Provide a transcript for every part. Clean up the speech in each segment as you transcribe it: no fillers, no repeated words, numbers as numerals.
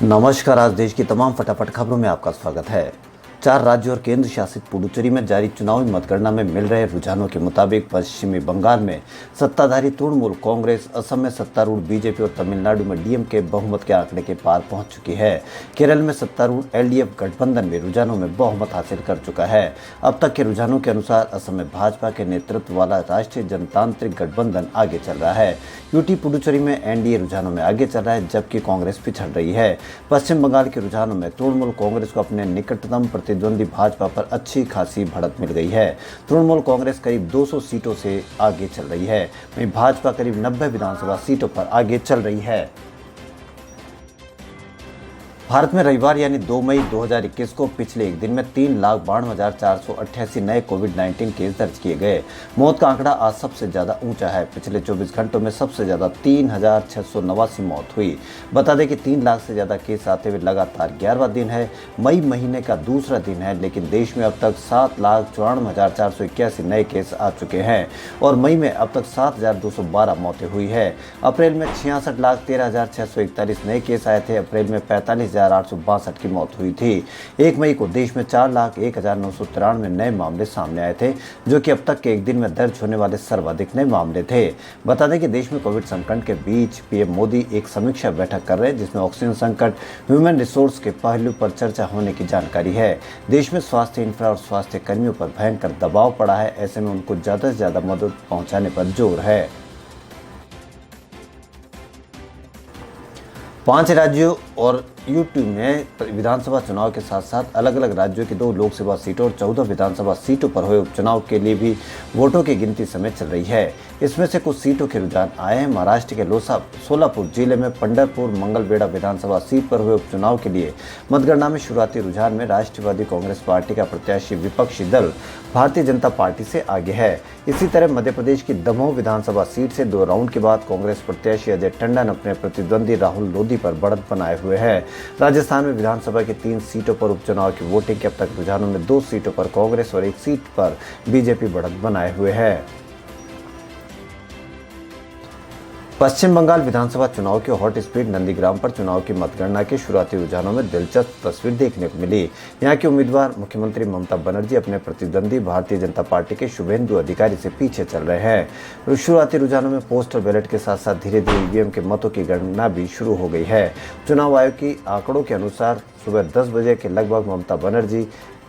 नमस्कार। आज देश की तमाम फटाफट खबरों में आपका स्वागत है। 4 राज्यों और केंद्र शासित पुडुचेरी में जारी चुनावी मतगणना में मिल रहे रुझानों के मुताबिक पश्चिमी बंगाल में सत्ताधारी तृणमूल कांग्रेस, असम में सत्तारूढ़ बीजेपी और तमिलनाडु में डीएमके बहुमत के आंकड़े के पार पहुंच चुकी है। केरल में सत्तारूढ़ एलडीएफ गठबंधन भी रुझानों में बहुमत हासिल कर चुका है। अब तक के रुझानों के अनुसार असम में भाजपा के नेतृत्व वाला राष्ट्रीय जनतांत्रिक गठबंधन आगे चल रहा है। यूटी पुडुचेरी में एनडीए रुझानों में आगे चल रहा है, जबकि कांग्रेस पिछड़ रही है। पश्चिम बंगाल के रुझानों में तृणमूल कांग्रेस को अपने निकटतम प्रतिद्वंदी भाजपा पर अच्छी खासी बढ़त मिल गई है। तृणमूल कांग्रेस करीब 200 सीटों से आगे चल रही है, वहीं भाजपा करीब 90 विधानसभा सीटों पर आगे चल रही है। भारत में रविवार यानी 2 मई 2021 को पिछले एक दिन में 3,92,488 नए कोविड-19 केस दर्ज किए गए। मौत का आंकड़ा आज सबसे ज्यादा ऊंचा है। पिछले 24 घंटों में सबसे ज्यादा 3,689 मौत हुई। बता दें कि 3 लाख से ज्यादा केस आते हुए लगातार 11वां दिन है। मई महीने का दूसरा दिन है, लेकिन देश में अब तक 7,94,481 नए केस आ चुके हैं और मई में अब तक 7,212 मौतें हुई है। अप्रैल में 66,13,641 नए केस आए थे। अप्रैल में 45,862 की मौत हुई थी। 1 मई को देश में 4,01,993 नए मामले सामने आए थे, जो कि अब तक के एक दिन में दर्ज होने वाले सर्वाधिक नए मामले थे। बता दें कि देश में कोविड संकट के बीच पीएम मोदी एक समीक्षा बैठक कर रहे हैं, जिसमें ऑक्सीजन संकट, ह्यूमन रिसोर्स के पहलू पर चर्चा होने की जानकारी है। देश में स्वास्थ्य इंफ्रा और स्वास्थ्य कर्मियों पर भयंकर दबाव पड़ा है। ऐसे में उनको ज्यादा से ज्यादा मदद पहुंचाने पर जोर है। 5 राज्यों और यूटी में विधानसभा चुनाव के साथ साथ अलग अलग राज्यों की 2 लोकसभा सीटों और 14 विधानसभा सीटों पर हुए उपचुनाव के लिए भी वोटों की गिनती समय चल रही है। इसमें से कुछ सीटों के रुझान आए हैं। महाराष्ट्र के सोलापुर जिले में पंढरपुर मंगलवेढा विधानसभा सीट पर हुए उपचुनाव के लिए मतगणना में शुरुआती रुझान में राष्ट्रवादी कांग्रेस पार्टी का प्रत्याशी विपक्षी दल भारतीय जनता पार्टी से आगे है। इसी तरह मध्य प्रदेश की दमोह विधानसभा सीट से 2 राउंड के बाद कांग्रेस प्रत्याशी अजय टंडन अपने प्रतिद्वंदी राहुल लोधी पर बढ़त बनाए हुए हैं। राजस्थान में विधानसभा की 3 सीटों पर उपचुनाव की वोटिंग के अब तक रुझानों में 2 सीटों पर कांग्रेस और 1 सीट पर बीजेपी बढ़त बनाए हुए है। पश्चिम बंगाल विधानसभा चुनाव के हॉट स्पॉट नंदीग्राम पर चुनाव की मतगणना के शुरुआती रुझानों में दिलचस्प तस्वीर देखने को मिली। यहाँ के उम्मीदवार मुख्यमंत्री ममता बनर्जी अपने प्रतिद्वंदी भारतीय जनता पार्टी के शुभेंदु अधिकारी से पीछे चल रहे हैं। शुरुआती रुझानों में पोस्टल बैलेट के साथ साथ धीरे धीरे ईवीएम के मतों की गणना भी शुरू हो गई है। चुनाव आयोग की आंकड़ों के अनुसार सुबह 10 बजे के लगभग ममता बनर्जी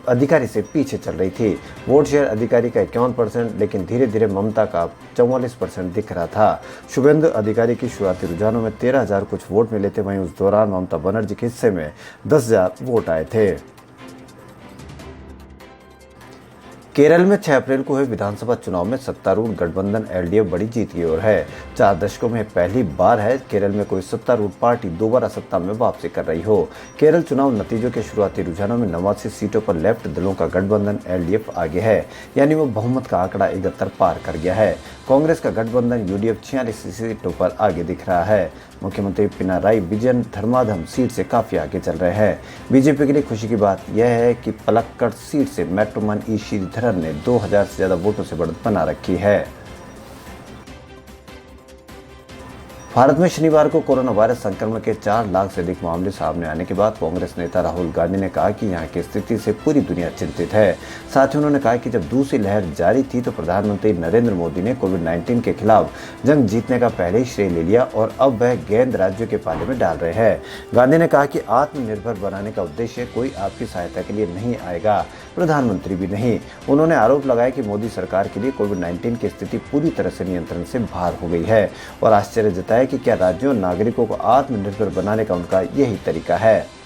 अधिकारी से पीछे चल रही थी। वोट शेयर अधिकारी का 51%, लेकिन धीरे धीरे ममता का 44% दिख रहा था। शुभेंदु अधिकारी की शुरुआती रुझानों में 13,000 कुछ वोट मिले थे। वहीं उस दौरान ममता बनर्जी के हिस्से में 10,000 वोट आए थे। केरल में 6 अप्रैल को हुए विधानसभा चुनाव में सत्तारूढ़ गठबंधन एलडीएफ बड़ी जीत की ओर है। 4 दशकों में पहली बार है केरल में कोई सत्तारूढ़ पार्टी दोबारा सत्ता में वापसी कर रही हो। केरल चुनाव नतीजों के शुरुआती रुझानों में 89 सीटों पर लेफ्ट दलों का गठबंधन एलडीएफ आगे है, यानी वो बहुमत का आंकड़ा 71 पार कर गया है। कांग्रेस का गठबंधन यूडीएफ 46 सीटों पर आगे दिख रहा है। मुख्यमंत्री पिनाराई विजयन धर्माधम सीट से काफी आगे चल रहे हैं। बीजेपी के लिए खुशी की बात यह है कि पलक्कड़ सीट से मेट्रोमैन ई श्रीधरन ने 2,000 से ज्यादा वोटों से बढ़त बना रखी है। भारत में शनिवार को कोरोना वायरस संक्रमण के 4 लाख से अधिक मामले सामने आने के बाद कांग्रेस नेता राहुल गांधी ने कहा कि यहाँ की स्थिति से पूरी दुनिया चिंतित है। साथ ही उन्होंने कहा कि जब दूसरी लहर जारी थी तो प्रधानमंत्री नरेंद्र मोदी ने कोविड-19 के खिलाफ जंग जीतने का पहले ही श्रेय ले लिया और अब वह गेंद राज्यों के पाले में डाल रहे हैं। गांधी ने कहा कि आत्मनिर्भर बनाने का उद्देश्य कोई आपकी सहायता के लिए नहीं आएगा, प्रधानमंत्री भी नहीं। उन्होंने आरोप लगाया कि मोदी सरकार के लिए कोविड-19 की स्थिति पूरी तरह से नियंत्रण से बाहर हो गई है और आश्चर्य जताया कि क्या राज्यों और नागरिकों को आत्मनिर्भर बनाने का उनका यही तरीका है।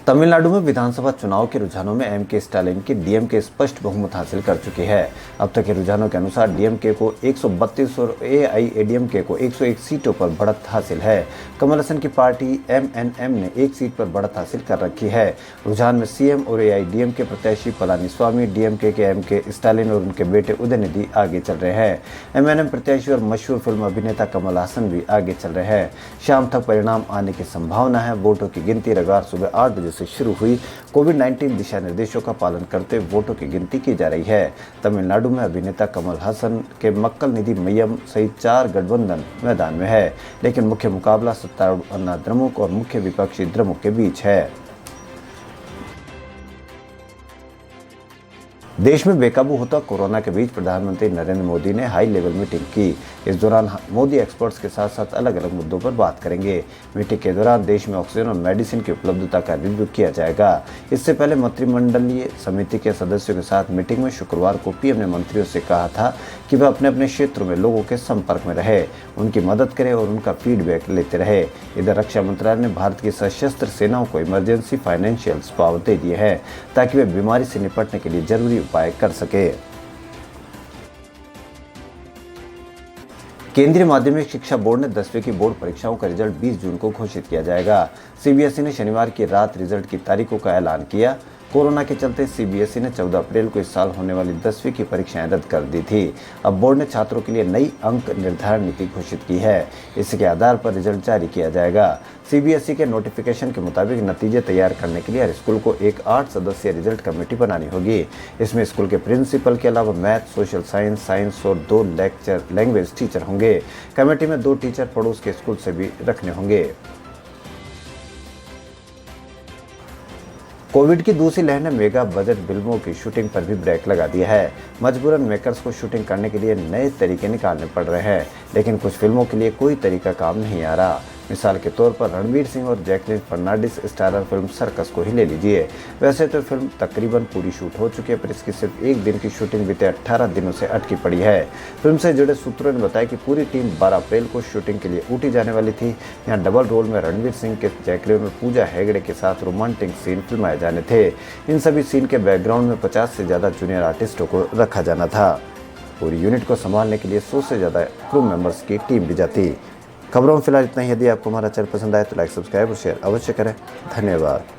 तमिलनाडु में विधानसभा चुनाव के रुझानों में एमके स्टालिन की डीएमके स्पष्ट बहुमत हासिल कर चुकी है। अब तक के रुझानों के अनुसार डीएमके को 132 और एआईएडीएमके को 101 सीटों पर बढ़त हासिल है। कमल हसन की पार्टी एमएनएम ने 1 सीट पर बढ़त हासिल कर रखी है। रुझान में सीएम और एआईडीएमके प्रत्याशी पलानीस्वामी, डीएमके के एमके स्टालिन और उनके बेटे उदयनिधि आगे चल रहे हैं। एमएनएम प्रत्याशी और मशहूर फिल्म अभिनेता कमल हसन भी आगे चल रहे हैं। शाम तक परिणाम आने की संभावना है। वोटों की गिनती रविवार सुबह 8 बजे से शुरू हुई कोविड-19 दिशा निर्देशों का पालन करते वोटों की गिनती की जा रही है। तमिलनाडु में अभिनेता कमल हासन के मक्कल निधि मय्यम सहित 4 गठबंधन मैदान में है, लेकिन मुख्य मुकाबला सत्तारूढ़ अन्ना द्रमुक और मुख्य विपक्षी द्रमुक के बीच है। देश में बेकाबू होता कोरोना के बीच प्रधानमंत्री नरेंद्र मोदी ने हाई लेवल मीटिंग की। इस दौरान मोदी एक्सपर्ट्स के साथ साथ अलग अलग मुद्दों पर बात करेंगे। मीटिंग के दौरान देश में ऑक्सीजन और मेडिसिन की उपलब्धता का रिव्यू किया जाएगा। इससे पहले मंत्रिमंडलीय समिति के सदस्यों के साथ मीटिंग में शुक्रवार को पीएम ने मंत्रियों से कहा था कि वह अपने अपने क्षेत्रों में लोगों के संपर्क में रहे, उनकी मदद करें और उनका फीडबैक लेते रहे। इधर रक्षा मंत्रालय ने भारत की सशस्त्र सेनाओं को इमरजेंसी फाइनेंशियल पावती दी है ताकि वे बीमारी से निपटने के लिए जरूरी उपाय कर सके। केंद्रीय माध्यमिक शिक्षा बोर्ड ने 10वीं की बोर्ड परीक्षाओं का रिजल्ट 20 जून को घोषित किया जाएगा। सीबीएसई ने शनिवार की रात रिजल्ट की तारीखों का ऐलान किया। कोरोना के चलते सीबीएसई ने 14 अप्रैल को इस साल होने वाली 10वीं की परीक्षाएं रद्द कर दी थी। अब बोर्ड ने छात्रों के लिए नई अंक निर्धारण नीति घोषित की है। इसके आधार पर रिजल्ट जारी किया जाएगा। सीबीएसई के नोटिफिकेशन के मुताबिक नतीजे तैयार करने के लिए हर स्कूल को एक 8 सदस्यीय रिजल्ट कमेटी बनानी होगी। इसमें स्कूल के प्रिंसिपल के अलावा मैथ, सोशल साइंस और 2 लैंग्वेज टीचर होंगे। कमेटी में 2 टीचर पड़ोस के स्कूल से भी रखने होंगे। कोविड की दूसरी लहर ने मेगा बजट फिल्मों की शूटिंग पर भी ब्रेक लगा दिया है। मजबूरन मेकर्स को शूटिंग करने के लिए नए तरीके निकालने पड़ रहे हैं, लेकिन कुछ फिल्मों के लिए कोई तरीका काम नहीं आ रहा। मिसाल के तौर पर रणवीर सिंह और Jacqueline Fernandez starrer film circus को ही ले लीजिए। वैसे तो फिल्म तकरीबन पूरी शूट हो चुकी है, पर इसकी सिर्फ 1 दिन की शूटिंग बीते 18 दिनों से अटकी पड़ी है। फिल्म से जुड़े सूत्रों ने बताया कि पूरी टीम 12 अप्रैल को शूटिंग के लिए ऊटी जाने वाली थी। यहाँ डबल रोल में रणवीर सिंह के जैकलीन और पूजा हेगड़े के साथ रोमांटिक सीन फिल्माए जाने थे। इन सभी सीन के बैकग्राउंड में 50 से ज़्यादा जूनियर आर्टिस्टों को रखा जाना था। पूरी यूनिट को संभालने के लिए 100 से ज़्यादा क्रू मेंबर्स की टीम भी जाती। खबरों में फिलहाल इतना ही। यदि आपको हमारा चैनल पसंद आए तो लाइक, सब्सक्राइब और शेयर अवश्य करें। धन्यवाद।